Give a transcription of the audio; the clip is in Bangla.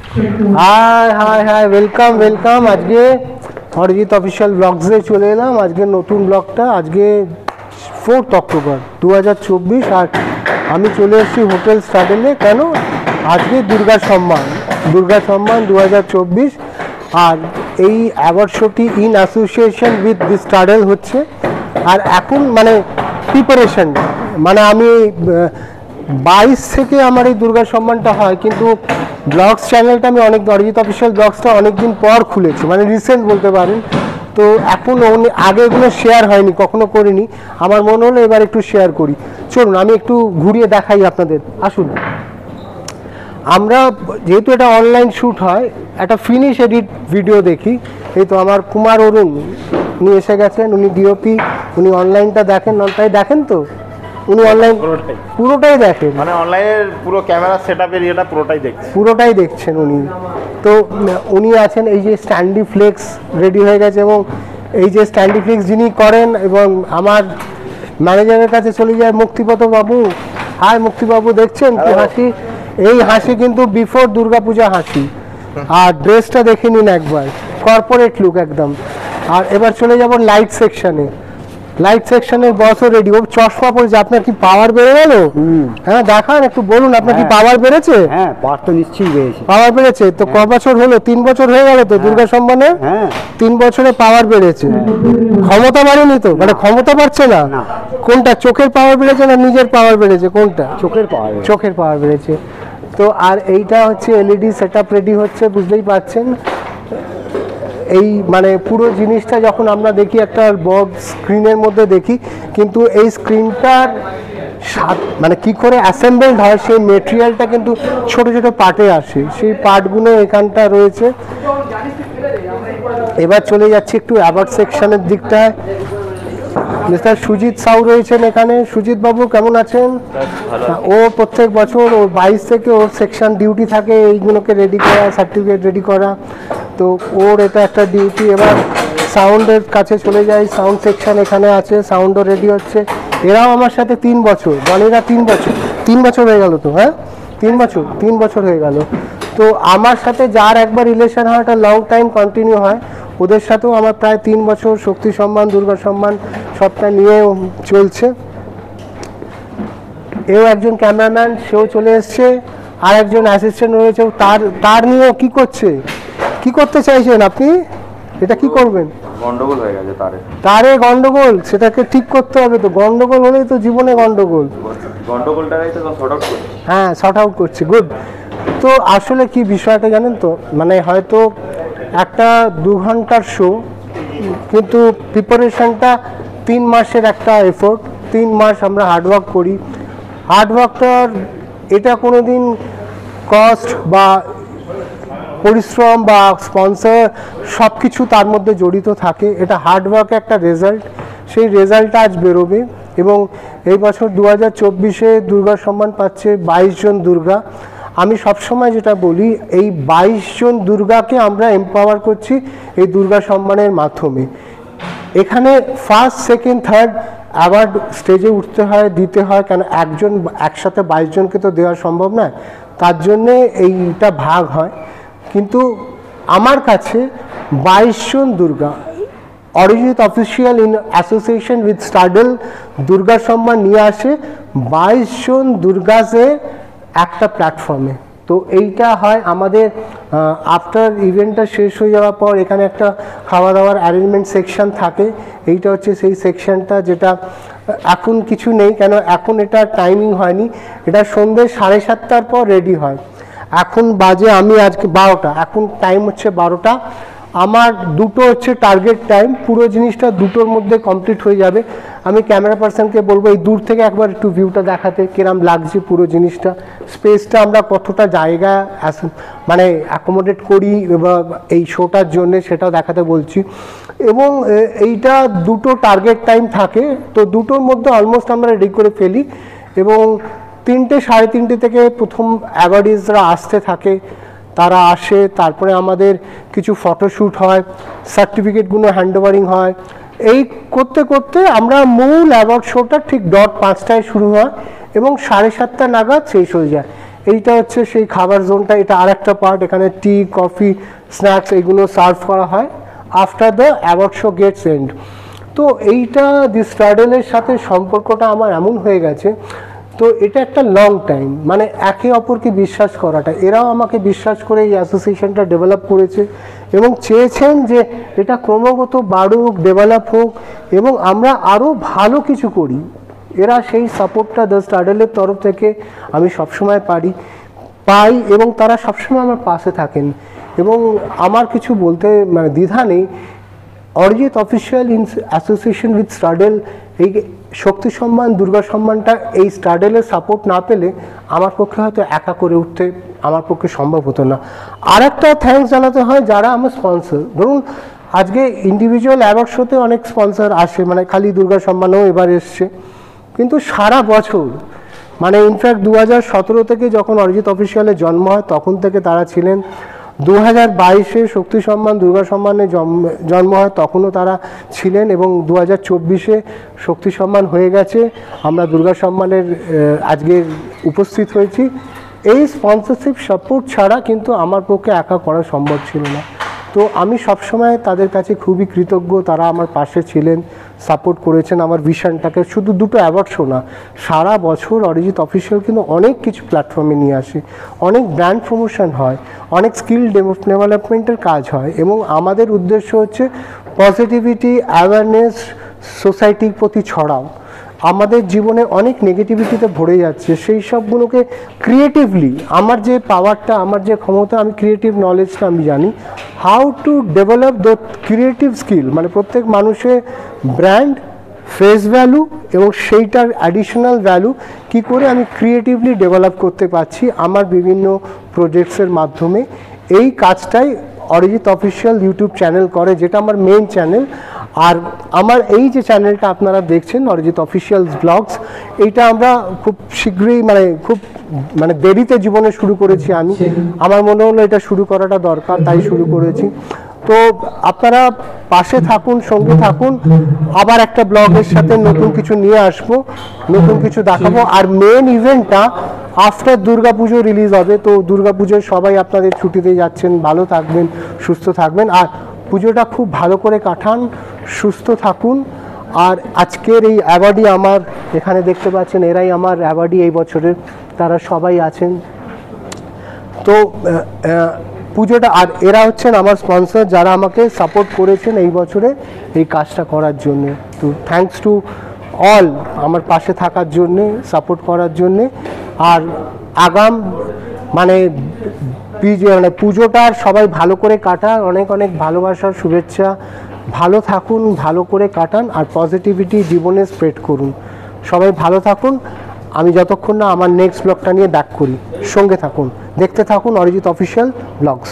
High high hi welcome welcome. আজকে অরিজিৎ অফিসিয়াল ব্লগসে চলে এলাম। আজকে নতুন ব্লগটা, আজকে 4 অক্টোবর 2024, আর আমি চলে এসেছি হোটেল স্টাডেলে। কেন? আজকে দুর্গা সম্মান 2024, আর এই অ্যাওয়ার্ড শোটি in association with the Stadel হচ্ছে। আর এখন মানে প্রিপারেশন, মানে আমি 22 থেকে আমার এই দুর্গা সম্মানটা হয়, কিন্তু ব্লগস চ্যানেলটা আমি অরিজিৎ অফিসিয়াল ব্লগসটা অনেকদিন পর খুলেছি, মানে রিসেন্ট বলতে পারেন। তো এখন আগে এগুলো শেয়ার হয়নি, কখনো করিনি। আমার মনে হলো এবার একটু শেয়ার করি। চলুন আমি একটু ঘুরিয়ে দেখাই আপনাদের, আসুন। আমরা যেহেতু এটা অনলাইন শ্যুট হয়, একটা ফিনিশ এডিট ভিডিও দেখি। এই তো আমার কুমার অরুণ উনি এসে গেছেন, উনি ডিওপি, উনি অনলাইনটা দেখেন। তাই দেখেন তো উনি অনলাইন পুরোটাই দেখেন, মানে অনলাইনের পুরো ক্যামেরা সেটআপের এটা পুরোটাই দেখছেন উনি। তো উনি আছেন, এই যে স্ট্যান্ডি ফ্লেক্স রেডি হয়ে গেছে, এবং এই যে স্ট্যান্ডি ফ্লেক্স যিনি করেন, এবং আমার ম্যানেজারের কাছে চলে যায় মুক্তিপদ বাবু। হাই মুক্তিবাবু, দেখছেন কি হাসি? এই হাসি কিন্তু বিফোর দুর্গাপূজা হাসি। আর ড্রেসটা দেখে নিন একবার, কর্পোরেট লুক একদম। আর এবার চলে যাব লাইট সেকশনে। লাইট সেকশনের বসও রেডি। ও চশমা পড়েছে। আপনার কি পাওয়ার বেড়ে গেল? হ্যাঁ, দেখান একটু, বলুন আপনার কি পাওয়ার বেড়েছে? হ্যাঁ, পাওয়ার তো নিশ্চয়ই বেড়েছে। পাওয়ার বেড়েছে তো ক বছর হলো? 3 বছর হয়ে গেল তো দুর্গা সম্মানে। হ্যাঁ, 3 বছরে পাওয়ার বেড়েছে। ক্ষমতা বাড়েনি তো? মানে ক্ষমতা বাড়ছে না? কোনটা, চোখের পাওয়ার বেড়েছে না নিজের পাওয়ার বেড়েছে? কোনটা? চোখের পাওয়ার বেড়েছে। তো আর এইটা হচ্ছে এলইডি সেটআপ রেডি হচ্ছে, বুঝতেই পারছেন। এই মানে পুরো জিনিসটা যখন আমরা দেখি একটা বড় স্ক্রিনের মধ্যে দেখি, কিন্তু এই স্ক্রিনটার মানে কি করে অ্যাসেম্বলড হয় সেই মেটেরিয়ালটা কিন্তু ছোট ছোট পার্টে আসে, সেই পার্টগুলো এখানটা রয়েছে। এবার চলে যাচ্ছি একটু অ্যাওয়ার্ড সেকশনের দিকটায়। মিস্টার সুজিত সাউ রয়েছেন এখানে। সুজিত বাবু কেমন আছেন? ও প্রত্যেক বছর ও 22 থেকে ওর সেকশন ডিউটি থাকে এইগুলোকে রেডি করা, সার্টিফিকেট রেডি করা। তো ওর এটা একটা ডিউটি। এবার সাউন্ডের কাছে চলে যাই। সাউন্ড সেকশন এখানে আছে, সাউন্ডও রেডি হচ্ছে। এরাও আমার সাথে 3 বছর, বনেরা 3 বছর হয়ে গেল তো। হ্যাঁ, 3 বছর হয়ে গেল। তো আমার সাথে যার একবার রিলেশন হয়, এটা লং টাইম কন্টিনিউ হয়। ওদের সাথেও আমার প্রায় 3 বছর শক্তি সম্মান, দুর্গা সম্মান সবটা নিয়ে চলছে। এও একজন ক্যামেরাম্যান, সেও চলে এসছে। আর একজন অ্যাসিস্ট্যান্ট রয়েছে, তার নিয়েও কি করতে চাইছেন আপনি? এটা কি করবেন? গন্ডগোল হয়ে গেছে তারে গন্ডগোল, সেটাকে ঠিক করতে হবে। তো গন্ডগোল হলেই তো জীবনে গন্ডগোলটাই তো শর্ট আউট করছে। হ্যাঁ, শর্ট আউট করছে, গুড। তো আসলে কি বিষয়টা জানেন তো, মানে হয়তো একটা 2 ঘন্টার শো, কিন্তু প্রিপারেশনটা 3 মাসের একটা এফোর্ট। 3 মাস আমরা হার্ডওয়ার্ক করি। হার্ডওয়ার্কটার এটা কোনো দিন কস্ট বা পরিশ্রম বা স্পন্সর সব কিছু তার মধ্যে জড়িত থাকে। এটা হার্ডওয়ার্ক একটা রেজাল্ট, সেই রেজাল্টটা আজ বেরোবে। এবং এই বছর 2024-এ দুর্গা সম্মান পাচ্ছে 22 জন দুর্গা। আমি সবসময় যেটা বলি, এই 22 জন দুর্গাকে আমরা এম্পাওয়ার করছি এই দুর্গা সম্মানের মাধ্যমে। এখানে ফার্স্ট, সেকেন্ড, থার্ড অ্যাওয়ার্ড স্টেজে উঠতে হয়, দিতে হয়। কেন একজন একসাথে 22 জনকে তো দেওয়া সম্ভব নয়, তার জন্যে এইটা ভাগ হয়। কিন্তু আমার কাছে 22 জন Durga, Arijit official in association with Stadel Durga সম্মান নিয়ে আসে 22 জন দুর্গাসের একটা প্ল্যাটফর্মে। তো এইটা হয় আমাদের আফটার ইভেন্টটা শেষ হয়ে যাওয়ার পর এখানে একটা খাওয়া দাওয়ার অ্যারেঞ্জমেন্ট সেকশন থাকে। এইটা হচ্ছে সেই সেকশনটা, যেটা এখন কিছু নেই, কেন এখন এটা টাইমিং হয়নি। এটা সন্ধ্যে 7:30টার পর রেডি হয়। এখন বাজে, আমি আজকে 12টা, এখন টাইম হচ্ছে 12টা। আমার 2টো হচ্ছে টার্গেট টাইম। পুরো জিনিসটা 2টোর মধ্যে কমপ্লিট হয়ে যাবে। আমি ক্যামেরা পার্সনকে বলবো এই দূর থেকে একবার একটু ভিউটা দেখাতে, কিরম লাগছে পুরো জিনিসটা, স্পেসটা আমরা কতটা জায়গা মানে অ্যাকোমোডেট করি বা এই শোটার জন্য, সেটাও দেখাতে বলছি। এবং এইটা 2টো টার্গেট টাইম থাকে, তো 2টোর মধ্যে অলমোস্ট আমরা রেডি করে ফেলি। এবং 3টে, 3:30 থেকে প্রথম অ্যাওয়ার্ডিজরা আসতে থাকে, তারা আসে। তারপরে আমাদের কিছু ফটোশ্যুট হয়, সার্টিফিকেটগুলো হ্যান্ডওভারিং হয়। এই করতে করতে আমরা মূল অ্যাওয়ার্ড শোটা ঠিক 5:00টায় শুরু হয় এবং 7:30 নাগাদ শেষ হয়ে যায়। এইটা হচ্ছে সেই খাবার জোনটা, এটা আর একটা পার্ট, এখানে টি কফি স্ন্যাক্স এগুলো সার্ভ করা হয় after the award show gets end. তো এইটা দি স্ট্রাডেলের সাথে সম্পর্কটা আমার এমন হয়ে গেছে, তো এটা একটা লং টাইম, মানে একে অপরকে বিশ্বাস করাটা, এরাও আমাকে বিশ্বাস করে এই অ্যাসোসিয়েশনটা ডেভেলপ করেছে এবং চেয়েছেন যে এটা ক্রমাগত বাড়ুক, ডেভেলপ হোক এবং আমরা আরও ভালো কিছু করি। এরা সেই সাপোর্টটা দ্য স্ট্রাডেলের তরফ থেকে আমি সবসময় পাই এবং তারা সবসময় আমার পাশে থাকেন এবং আমার কিছু বলতে মানে দ্বিধা নেই। Arijit official in association with Stradel, এই শক্তি সম্মান, দুর্গা সম্মানটা এই স্ট্রাডেলের সাপোর্ট না পেলে আমার পক্ষে হয়তো একা করে উঠতে আমার পক্ষে সম্ভব হতো না। আর একটা থ্যাঙ্কস জানাতে হয় যারা আমার স্পন্সর। ধরুন আজকে ইন্ডিভিজুয়াল অ্যাওয়ার্ড শোতে অনেক স্পন্সর আসে, মানে খালি দুর্গা সম্মানও এবার এসছে, কিন্তু সারা বছর মানে ইনফ্যাক্ট 2017 থেকে যখন অরিজিৎ অফিসিয়ালের জন্ম হয় তখন থেকে তারা ছিলেন, 2022-এ শক্তি সম্মান দুর্গা সম্মানে জন্ম হয় তখনও তারা ছিলেন এবং 2024-এ শক্তি সম্মান হয়ে গেছে, আমরা দুর্গা সম্মানের আজকে উপস্থিত হয়েছি। এই স্পন্সরশিপ সাপোর্ট ছাড়া কিন্তু আমার পক্ষে একা করা সম্ভব ছিল না। তো আমি সবসময় তাদের কাছে খুবই কৃতজ্ঞ, তারা আমার পাশে ছিলেন, সাপোর্ট করেছেন আমার ভিশনটাকে। শুধু দুটো অ্যাওয়ার্ড শো না, সারা বছর অরিজিৎ অফিসিয়াল কিন্তু অনেক কিছু প্ল্যাটফর্মে নিয়ে আসে, অনেক ব্র্যান্ড প্রমোশন হয়, অনেক স্কিল ডেভেলপমেন্টের কাজ হয় এবং আমাদের উদ্দেশ্য হচ্ছে পজিটিভিটি, অ্যাওয়ারনেস সোসাইটির প্রতি ছড়াও। আমাদের জীবনে অনেক নেগেটিভিটিতে ভরে যাচ্ছে, সেই সবগুলোকে ক্রিয়েটিভলি, আমার যে পাওয়ারটা, আমার যে ক্ষমতা, আমি ক্রিয়েটিভ নলেজটা আমি জানি, how to develop the creative skill, মানে প্রত্যেক মানুষের ব্র্যান্ড, ফেস ভ্যালু এবং সেইটার অ্যাডিশনাল ভ্যালু কী করে আমি ক্রিয়েটিভলি ডেভেলপ করতে পারছি আমার বিভিন্ন প্রজেক্টসের মাধ্যমে। এই কাজটাই অরিজিৎ অফিসিয়াল ইউটিউব চ্যানেল করে, যেটা আমার মেইন চ্যানেল। আর আমার এই যে চ্যানেলটা আপনারা দেখছেন অরিজিৎ অফিসিয়াল ব্লগস, এইটা আমরা খুব শীঘ্রই খুব দেরিতে জীবনে শুরু করেছি। আমার মনে হলো এটা শুরু করাটা দরকার, তাই শুরু করেছি। তো আপনারা পাশে থাকুন, সঙ্গে থাকুন, আবার একটা ব্লগের সাথে নতুন কিছু নিয়ে আসবো, নতুন কিছু দেখাবো। আর মেন ইভেন্টটা আফটার দুর্গাপুজো রিলিজ হবে। তো দুর্গাপুজোয় সবাই আপনাদের ছুটিতে যাচ্ছেন, ভালো থাকবেন, সুস্থ থাকবেন, আর পুজোটা খুব ভালো করে কাটান, সুস্থ থাকুন। আর আজকের এই অ্যাওয়ার্ডই আমার, এখানে দেখতে পাচ্ছেন এরাই আমার অ্যাওয়ার্ডই এই বছরের, তারা সবাই আছেন। তো পুজোটা, আর এরা হচ্ছেন আমার স্পন্সর যারা আমাকে সাপোর্ট করেছেন এই বছরে এই কাজটা করার জন্য। তো থ্যাঙ্কস টু অল আমার পাশে থাকার জন্যে, সাপোর্ট করার জন্যে। আর আগাম পুজোটার সবাই ভালো করে কাটান, অনেক অনেক ভালোবাসার শুভেচ্ছা, ভালো থাকুন, ভালো করে কাটান আর পজিটিভিটি জীবনে স্প্রেড করুন। সবাই ভালো থাকুন। আমি যতক্ষণ না আমার নেক্সট ব্লগটা নিয়ে ব্যাক করি, সঙ্গে থাকুন, দেখতে থাকুন অরিজিৎ অফিসিয়াল ব্লগস।